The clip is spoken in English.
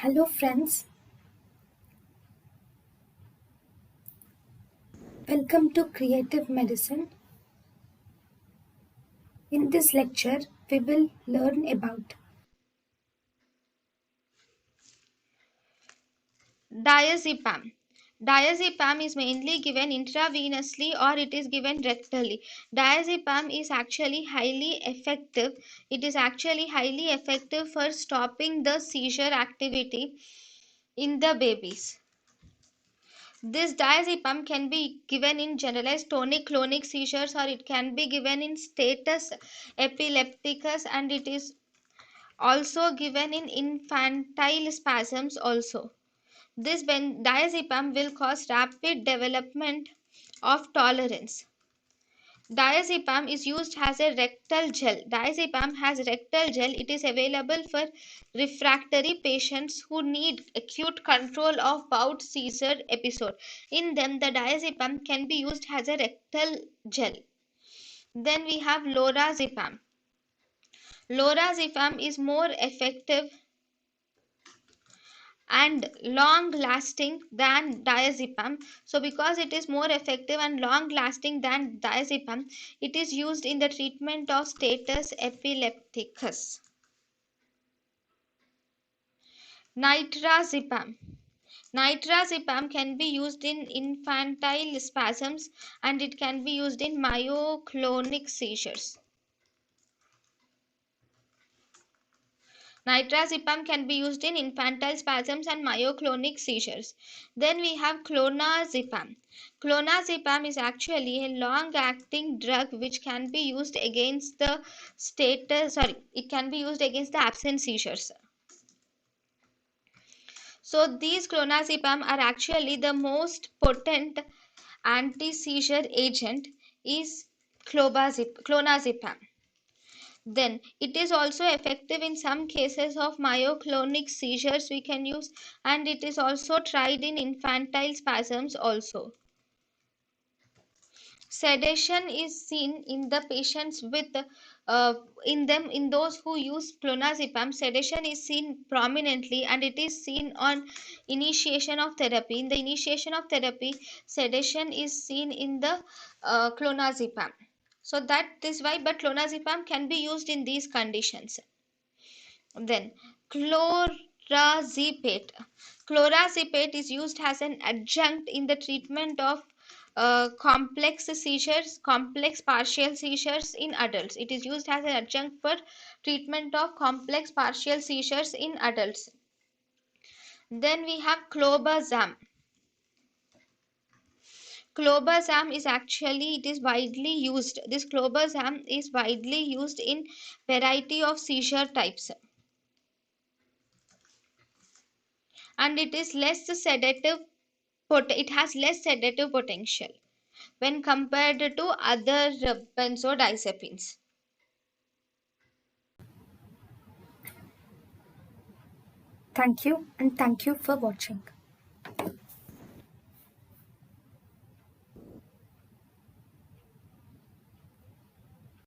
Hello friends, welcome to Creative Medicine. In this lecture, we will learn about DIAZEPAM. DIAZEPAM is mainly given intravenously or it is given rectally. DIAZEPAM is actually highly effective. It is actually highly effective for stopping the seizure activity in the babies. This diazepam can be given in generalized tonic-clonic seizures or it can be given in status epilepticus, and it is also given in infantile spasms also. This diazepam will cause rapid development of tolerance. Diazepam is used as a rectal gel. Diazepam has rectal gel. It is available for refractory patients who need acute control of bout seizure episode. In them, the diazepam can be used as a rectal gel. Then we have lorazepam. Lorazepam is more effective and long lasting than diazepam. So because it is more effective and long lasting than diazepam, it is used in the treatment of status epilepticus. Nitrazepam. Nitrazepam can be used in infantile spasms and it can be used in myoclonic seizures. Nitrazepam can be used in infantile spasms and myoclonic seizures. Then we have clonazepam. Clonazepam is actually a long-acting drug which can be used against the it can be used against the absent seizures. So these clonazepam are actually the most potent anti-seizure agent is clonazepam. Then it is also effective in some cases of myoclonic seizures we can use, and it is also tried in infantile spasms also. Sedation is seen in the patients with in those who use clonazepam. Sedation is seen prominently and it is seen on initiation of therapy. In the initiation of therapy, sedation is seen in the clonazepam. So that is why, but clonazepam can be used in these conditions. Then chlorazepate. Chlorazepate is used as an adjunct in the treatment of complex seizures, complex partial seizures in adults. It is used as an adjunct for treatment of complex partial seizures in adults. Then we have CLOBAZAM. CLOBAZAM is actually, it is widely used. This CLOBAZAM is widely used in variety of seizure types, and it is less sedative. It has less sedative potential when compared to other benzodiazepines. thank you and thank you for watching.